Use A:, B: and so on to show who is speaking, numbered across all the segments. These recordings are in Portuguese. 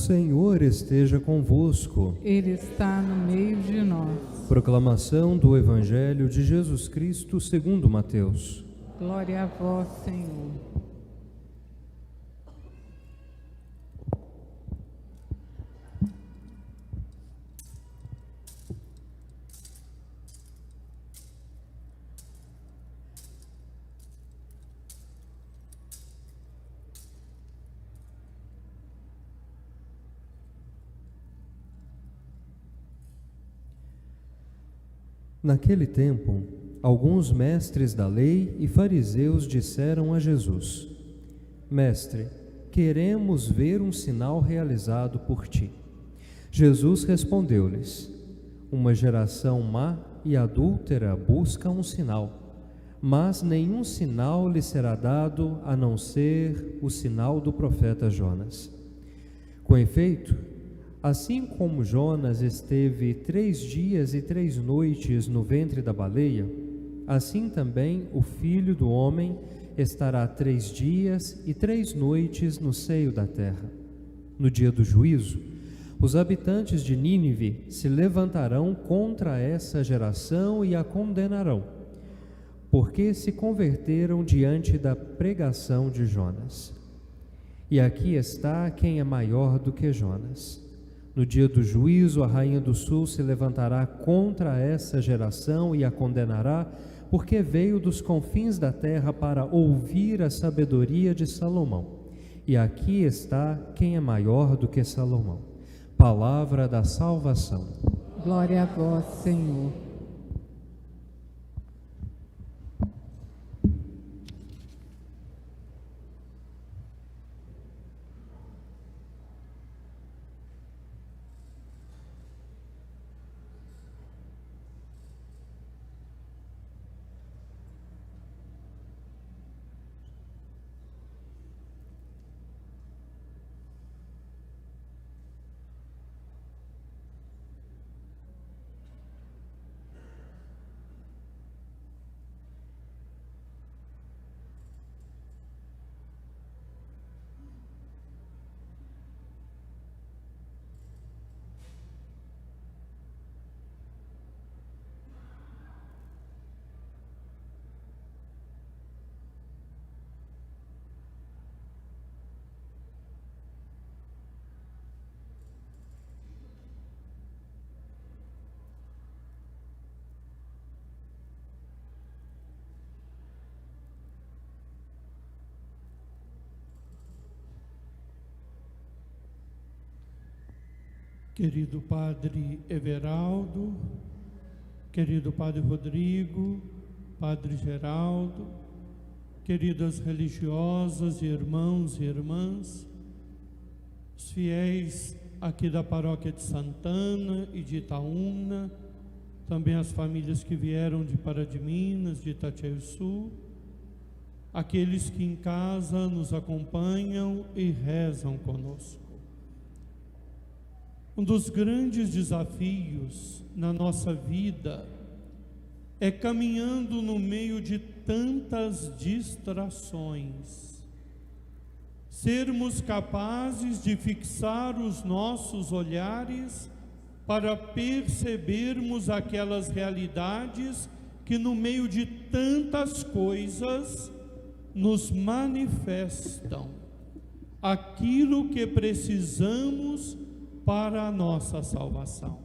A: Senhor esteja convosco.
B: Ele está no meio de nós.
A: Proclamação do Evangelho de Jesus Cristo segundo Mateus.
B: Glória a vós, Senhor.
A: Naquele tempo, alguns mestres da lei e fariseus disseram a Jesus: Mestre, queremos ver um sinal realizado por ti. Jesus respondeu-lhes: Uma geração má e adúltera busca um sinal, mas nenhum sinal lhe será dado a não ser o sinal do profeta Jonas. Com efeito, assim como Jonas esteve 3 dias e 3 noites no ventre da baleia, assim também o Filho do Homem estará 3 dias e 3 noites no seio da terra. No dia do juízo, os habitantes de Nínive se levantarão contra essa geração e a condenarão, porque se converteram diante da pregação de Jonas. E aqui está quem é maior do que Jonas. No dia do juízo, a rainha do sul se levantará contra essa geração e a condenará, porque veio dos confins da terra para ouvir a sabedoria de Salomão. E aqui está quem é maior do que Salomão. Palavra da salvação.
B: Glória a vós, Senhor.
C: Querido Padre Everaldo, querido Padre Rodrigo, Padre Geraldo, queridas religiosas, irmãos e irmãs, os fiéis aqui da paróquia de Santana e de Itaúna, também as famílias que vieram de Pará de Minas, de Itatiaia-Sul, aqueles que em casa nos acompanham e rezam conosco. Um dos grandes desafios na nossa vida é caminhando no meio de tantas distrações, sermos capazes de fixar os nossos olhares para percebermos aquelas realidades que no meio de tantas coisas nos manifestam aquilo que precisamos para a nossa salvação.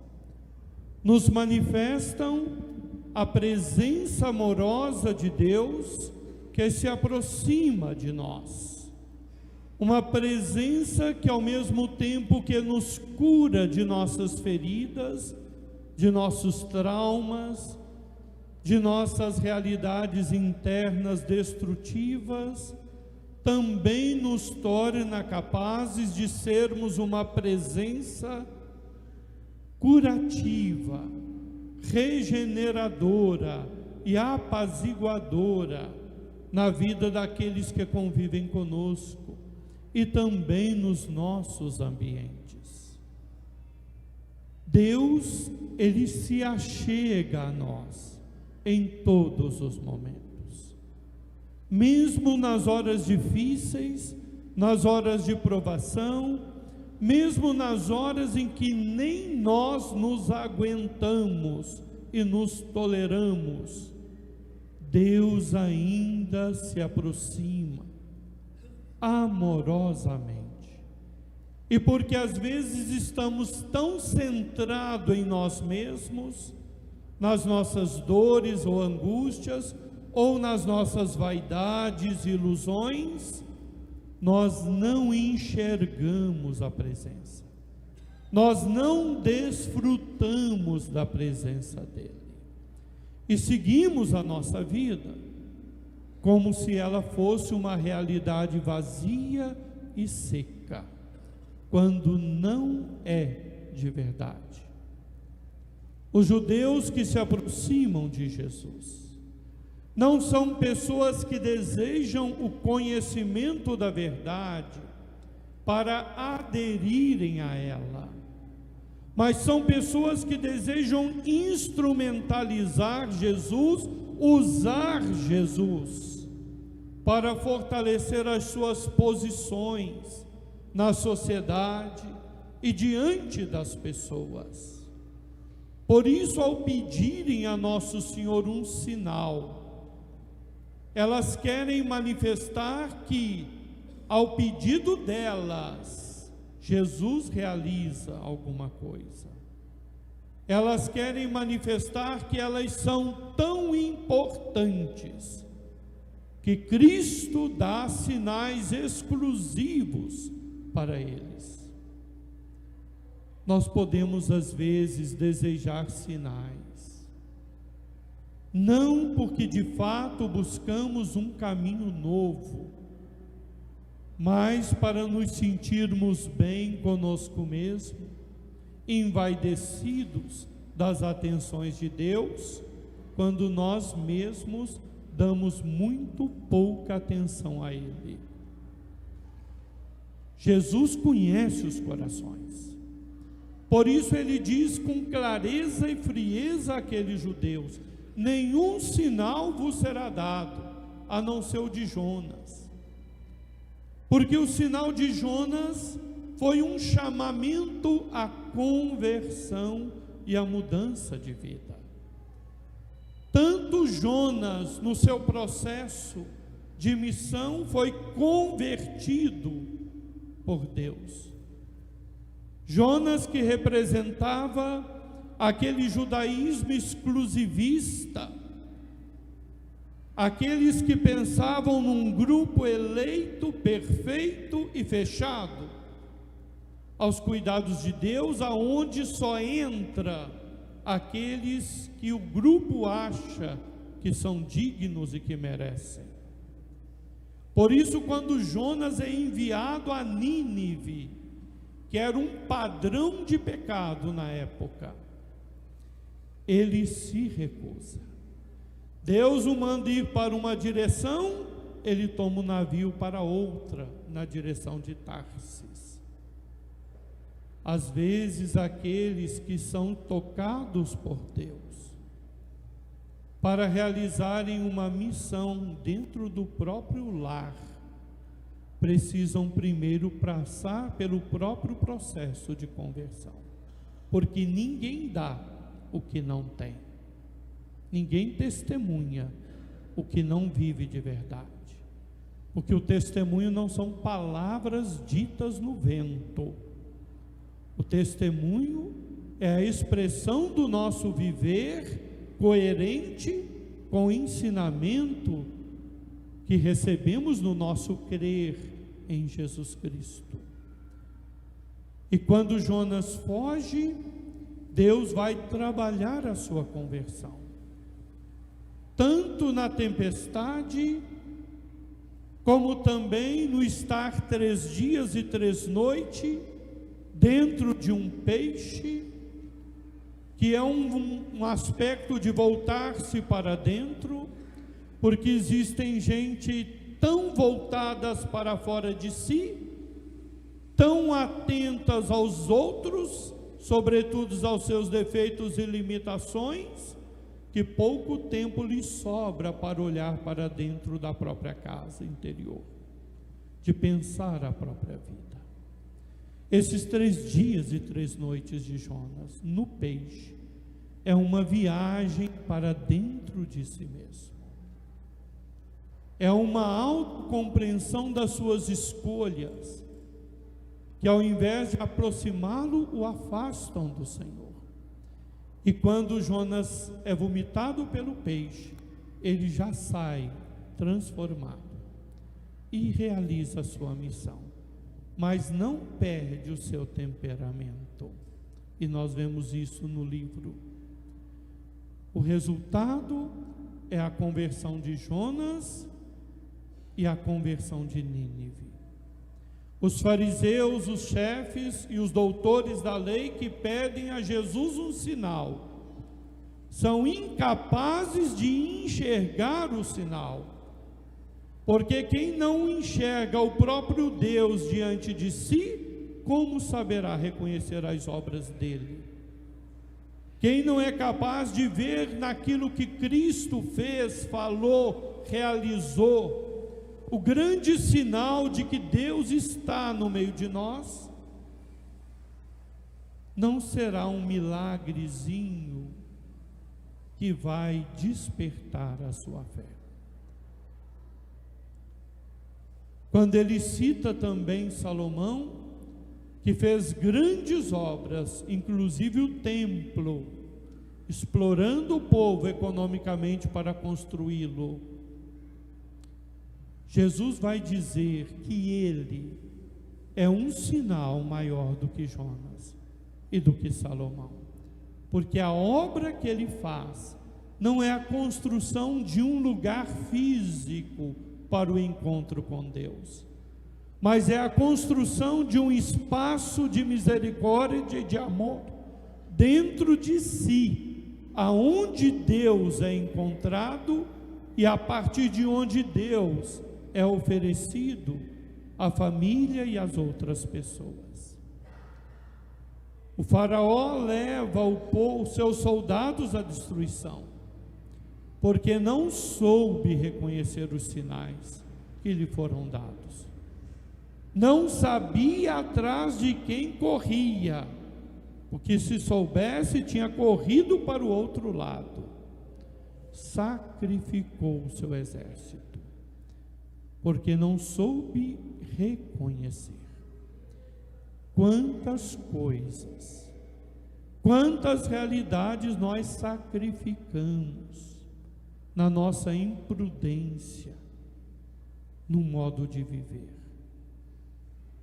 C: Nos manifestam a presença amorosa de Deus que se aproxima de nós. Uma presença que, ao mesmo tempo que nos cura de nossas feridas, de nossos traumas, de nossas realidades internas destrutivas, também nos torna capazes de sermos uma presença curativa, regeneradora e apaziguadora na vida daqueles que convivem conosco e também nos nossos ambientes. Deus, Ele se achega a nós em todos os momentos. Mesmo nas horas difíceis, nas horas de provação, mesmo nas horas em que nem nós nos aguentamos e nos toleramos, Deus ainda se aproxima amorosamente. E porque às vezes estamos tão centrados em nós mesmos, nas nossas dores ou angústias, ou nas nossas vaidades e ilusões, nós não enxergamos a presença, nós não desfrutamos da presença dele, e seguimos a nossa vida como se ela fosse uma realidade vazia e seca, quando não é de verdade. Os judeus que se aproximam de Jesus não são pessoas que desejam o conhecimento da verdade para aderirem a ela, mas são pessoas que desejam instrumentalizar Jesus, usar Jesus para fortalecer as suas posições na sociedade e diante das pessoas. Por isso, ao pedirem a Nosso Senhor um sinal, elas querem manifestar que, ao pedido delas, Jesus realiza alguma coisa. Elas querem manifestar que elas são tão importantes que Cristo dá sinais exclusivos para eles. Nós podemos às vezes desejar sinais, não porque de fato buscamos um caminho novo, mas para nos sentirmos bem conosco mesmo, envaidecidos das atenções de Deus, quando nós mesmos damos muito pouca atenção a Ele. Jesus conhece os corações. Por isso ele diz com clareza e frieza àqueles judeus: nenhum sinal vos será dado, a não ser o de Jonas. Porque o sinal de Jonas foi um chamamento à conversão e à mudança de vida. Tanto Jonas, no seu processo de missão, foi convertido por Deus. Jonas, que representava aquele judaísmo exclusivista, aqueles que pensavam num grupo eleito, perfeito e fechado aos cuidados de Deus, aonde só entra aqueles que o grupo acha que são dignos e que merecem. Por isso, quando Jonas é enviado a Nínive, que era um padrão de pecado na época, ele se recusa. Deus o manda ir para uma direção, ele toma o navio para outra, na direção de Tarsis. Às vezes, aqueles que são tocados por Deus para realizarem uma missão dentro do próprio lar, precisam primeiro passar pelo próprio processo de conversão, porque ninguém dá o que não tem, ninguém testemunha o que não vive de verdade, porque o testemunho não são palavras ditas no vento. O testemunho é a expressão do nosso viver coerente com o ensinamento que recebemos no nosso crer em Jesus Cristo. E quando Jonas foge, Deus vai trabalhar a sua conversão, tanto na tempestade, como também no estar 3 dias e 3 noites dentro de um peixe, que é um aspecto de voltar-se para dentro, porque existem gente tão voltadas para fora de si, tão atentas aos outros, sobretudo aos seus defeitos e limitações, que pouco tempo lhes sobra para olhar para dentro da própria casa interior, de pensar a própria vida. Esses 3 dias e 3 noites de Jonas no peixe é uma viagem para dentro de si mesmo. É uma autocompreensão das suas escolhas, que ao invés de aproximá-lo, o afastam do Senhor. E quando Jonas é vomitado pelo peixe, ele já sai transformado e realiza a sua missão, mas não perde o seu temperamento. E nós vemos isso no livro. O resultado é a conversão de Jonas e a conversão de Nínive. Os fariseus, os chefes e os doutores da lei que pedem a Jesus um sinal, são incapazes de enxergar o sinal, porque quem não enxerga o próprio Deus diante de si, como saberá reconhecer as obras dele? Quem não é capaz de ver naquilo que Cristo fez, falou, realizou, o grande sinal de que Deus está no meio de nós, não será um milagrezinho que vai despertar a sua fé. Quando ele cita também Salomão, que fez grandes obras, inclusive o templo, explorando o povo economicamente para construí-lo, Jesus vai dizer que ele é um sinal maior do que Jonas e do que Salomão, porque a obra que ele faz não é a construção de um lugar físico para o encontro com Deus, mas é a construção de um espaço de misericórdia e de amor dentro de si, aonde Deus é encontrado e a partir de onde Deus é oferecido à família e às outras pessoas. O faraó leva os seus soldados à destruição, porque não soube reconhecer os sinais que lhe foram dados. Não sabia atrás de quem corria, porque se soubesse, tinha corrido para o outro lado. Sacrificou o seu exército, porque não soube reconhecer. Quantas coisas, quantas realidades nós sacrificamos na nossa imprudência, no modo de viver.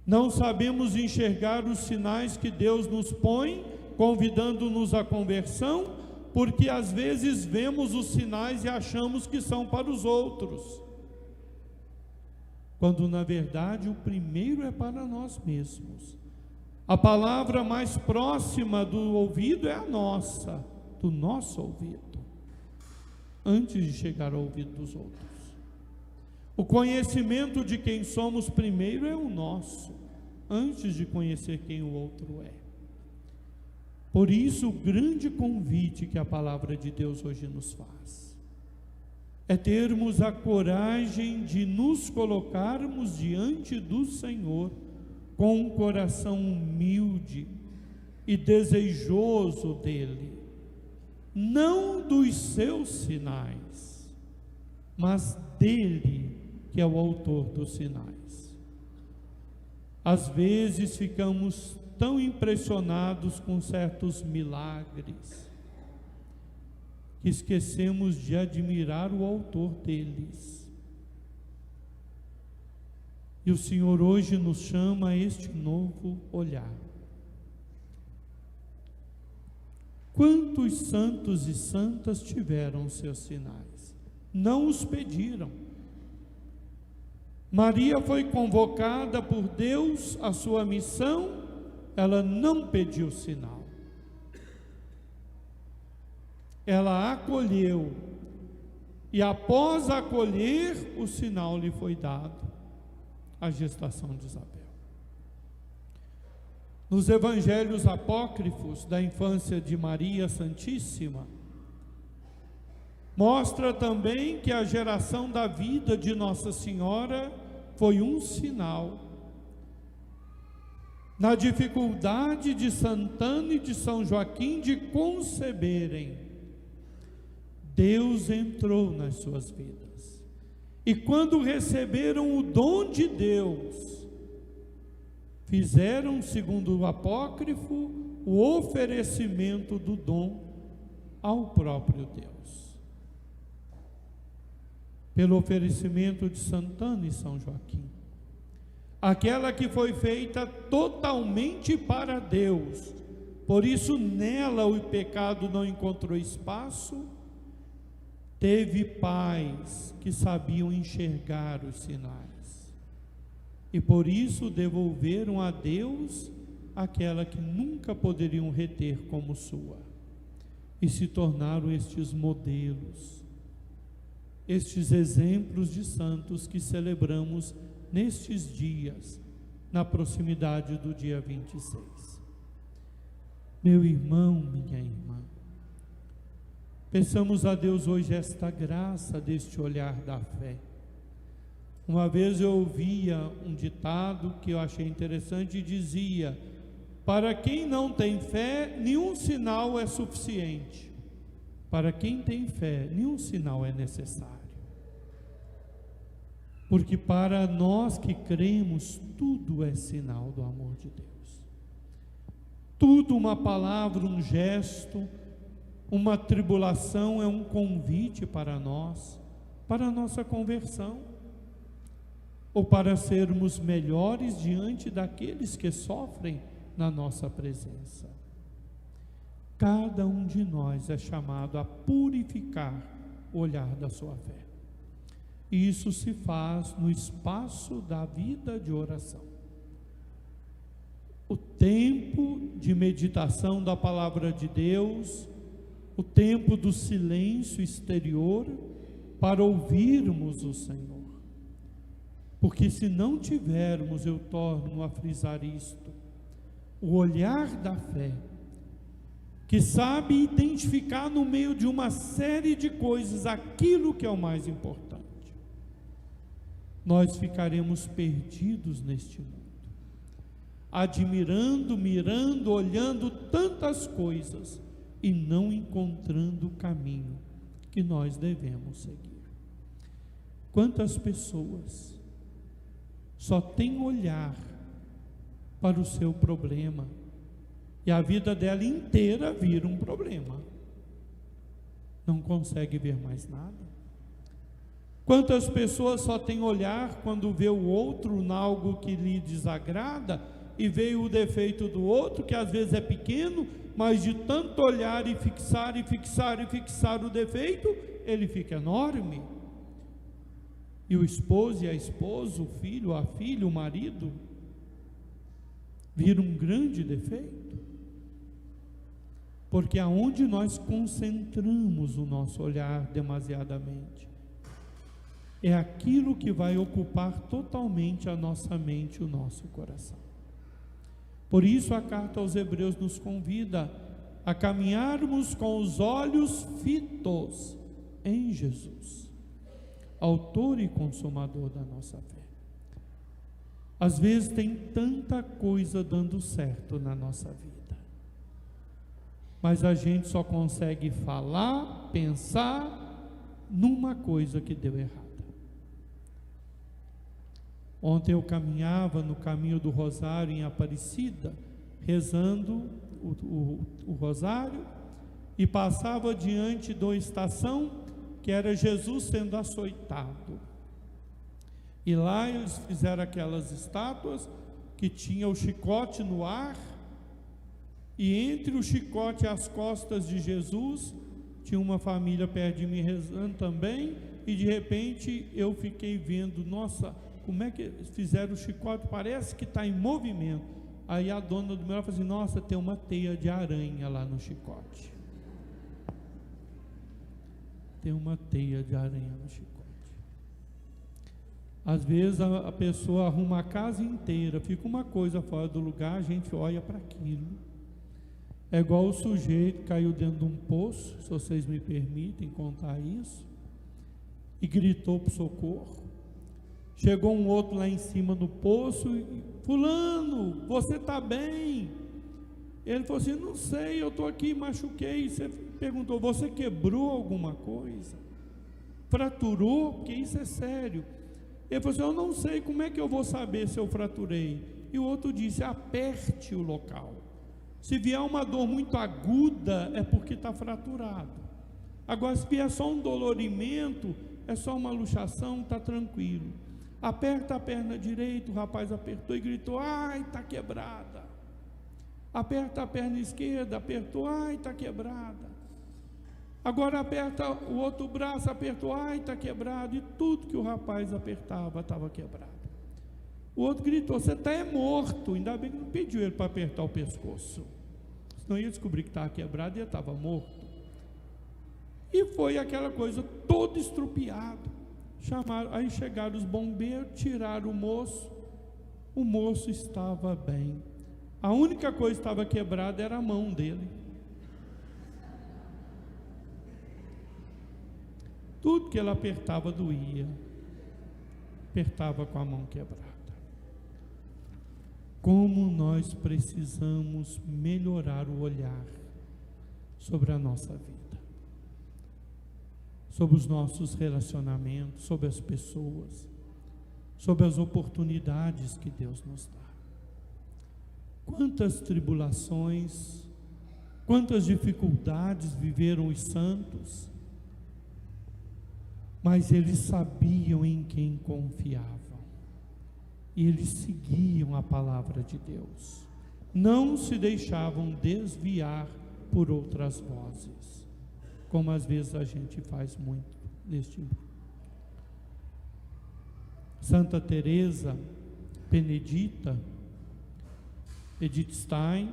C: Não sabemos enxergar os sinais que Deus nos põe, convidando-nos à conversão, porque às vezes vemos os sinais e achamos que são para os outros, quando na verdade o primeiro é para nós mesmos. A palavra mais próxima do ouvido é a nossa, do nosso ouvido, antes de chegar ao ouvido dos outros. O conhecimento de quem somos primeiro é o nosso, antes de conhecer quem o outro é. Por isso, o grande convite que a palavra de Deus hoje nos faz é termos a coragem de nos colocarmos diante do Senhor com um coração humilde e desejoso dele, não dos seus sinais, mas dele, que é o autor dos sinais. Às vezes ficamos tão impressionados com certos milagres que esquecemos de admirar o autor deles. E o Senhor hoje nos chama a este novo olhar. Quantos santos e santas tiveram seus sinais? Não os pediram. Maria foi convocada por Deus à sua missão, ela não pediu sinal. Ela acolheu, e após acolher, o sinal lhe foi dado, a gestação de Isabel. Nos evangelhos apócrifos da infância de Maria Santíssima, mostra também que a geração da vida de Nossa Senhora foi um sinal. na dificuldade de Santana e de São Joaquim de conceberem, Deus entrou nas suas vidas. E quando receberam o dom de Deus, fizeram, segundo o apócrifo, o oferecimento do dom ao próprio Deus. Pelo oferecimento de Santana e São Joaquim, aquela que foi feita totalmente para Deus, por isso nela o pecado não encontrou espaço, teve pais que sabiam enxergar os sinais, e por isso devolveram a Deus aquela que nunca poderiam reter como sua, e se tornaram estes modelos, estes exemplos de santos que celebramos nestes dias, na proximidade do dia 26. Meu irmão, minha irmã, peçamos a Deus hoje esta graça deste olhar da fé. Uma vez eu ouvia um ditado que eu achei interessante e dizia: para quem não tem fé, nenhum sinal é suficiente. Para quem tem fé, nenhum sinal é necessário. Porque para nós que cremos, tudo é sinal do amor de Deus. Tudo, uma palavra, um gesto, uma tribulação é um convite para nós, para a nossa conversão, ou para sermos melhores diante daqueles que sofrem na nossa presença. Cada um de nós é chamado a purificar o olhar da sua fé. E isso se faz no espaço da vida de oração. O tempo de meditação da palavra de Deus, o tempo do silêncio exterior para ouvirmos o Senhor. Porque se não tivermos, eu torno a frisar isto, o olhar da fé, que sabe identificar no meio de uma série de coisas aquilo que é o mais importante, nós ficaremos perdidos neste mundo, admirando, mirando, olhando tantas coisas e não encontrando o caminho que nós devemos seguir. Quantas pessoas só têm olhar para o seu problema e a vida dela inteira vira um problema, não consegue ver mais nada. Quantas pessoas só têm olhar quando vê o outro em algo que lhe desagrada e vê o defeito do outro, que às vezes é pequeno, mas de tanto olhar e fixar e fixar e fixar o defeito, ele fica enorme. E o esposo e a esposa, o filho, a filha, o marido, vira um grande defeito. Porque aonde nós concentramos o nosso olhar demasiadamente, é aquilo que vai ocupar totalmente a nossa mente e o nosso coração. Por isso a carta aos Hebreus nos convida a caminharmos com os olhos fitos em Jesus, autor e consumador da nossa fé. Às vezes tem tanta coisa dando certo na nossa vida, mas a gente só consegue falar, pensar numa coisa que deu errado. Ontem eu caminhava no caminho do Rosário em Aparecida, rezando o Rosário, e passava diante da estação que era Jesus sendo açoitado. E lá eles fizeram aquelas estátuas que tinha o chicote no ar, e entre o chicote e as costas de Jesus tinha uma família perto de mim rezando também, e de repente eu fiquei vendo, nossa, como é que fizeram o chicote? Parece que está em movimento. Aí a dona do meu falou assim: nossa, tem uma teia de aranha lá no chicote. Tem uma teia de aranha no chicote. Às vezes a pessoa arruma a casa inteira, fica uma coisa fora do lugar, a gente olha para aquilo. É igual o sujeito que caiu dentro de um poço, se vocês me permitem contar isso, e gritou para o socorro. Chegou um outro lá em cima no poço, e, fulano, você está bem? Ele falou assim, não sei, eu estou aqui, machuquei. Você perguntou, você quebrou alguma coisa? Fraturou? Porque isso é sério. Ele falou assim, eu não sei, como é que eu vou saber se eu fraturei? E o outro disse, aperte o local. Se vier uma dor muito aguda, é porque está fraturado. Agora, se vier só um dolorimento, é só uma luxação, está tranquilo. Aperta a perna direita, o rapaz apertou e gritou, ai, está quebrada. Aperta a perna esquerda, apertou, ai, está quebrada. Agora aperta o outro braço, apertou, ai, está quebrado. E tudo que o rapaz apertava estava quebrado. O outro gritou, você está morto. Ainda bem que não pediu ele para apertar o pescoço, senão ia descobrir que estava quebrado e ele estava morto. E foi aquela coisa, todo estrupiado. Aí chegaram os bombeiros, tiraram o moço estava bem. A única coisa que estava quebrada era a mão dele. Tudo que ele apertava doía. Apertava com a mão quebrada. Como nós precisamos melhorar o olhar sobre a nossa vida, sobre os nossos relacionamentos, sobre as pessoas, sobre as oportunidades que Deus nos dá. Quantas tribulações, quantas dificuldades viveram os santos, mas eles sabiam em quem confiavam, e eles seguiam a palavra de Deus, não se deixavam desviar por outras vozes, como às vezes a gente faz muito neste mundo. Santa Teresa Benedita, Edith Stein,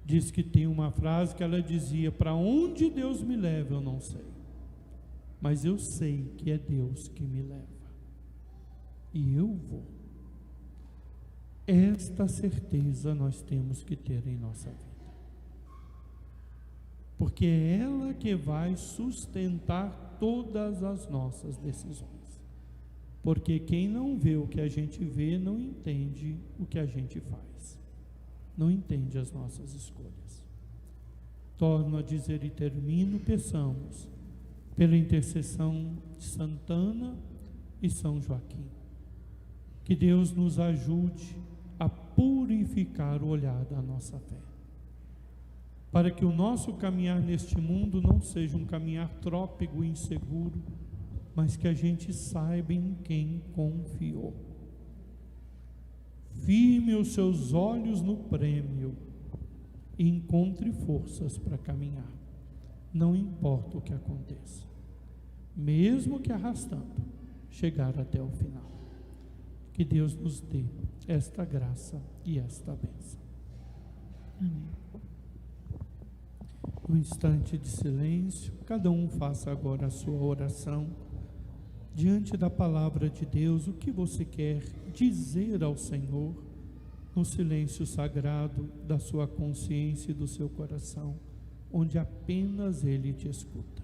C: diz que tem uma frase que ela dizia, para onde Deus me leva eu não sei, mas eu sei que é Deus que me leva, e eu vou. Esta certeza nós temos que ter em nossa vida, porque é ela que vai sustentar todas as nossas decisões, porque quem não vê o que a gente vê, não entende o que a gente faz, não entende as nossas escolhas. Torno a dizer e termino, peçamos, pela intercessão de Santana e São Joaquim, que Deus nos ajude a purificar o olhar da nossa fé, para que o nosso caminhar neste mundo não seja um caminhar trópico e inseguro, mas que a gente saiba em quem confiou. Firme os seus olhos no prêmio e encontre forças para caminhar, não importa o que aconteça, mesmo que arrastando, chegar até o final. Que Deus nos dê esta graça e esta bênção. Amém. Um instante de silêncio, cada um faça agora a sua oração, diante da palavra de Deus, o que você quer dizer ao Senhor, no silêncio sagrado da sua consciência e do seu coração, onde apenas Ele te escuta.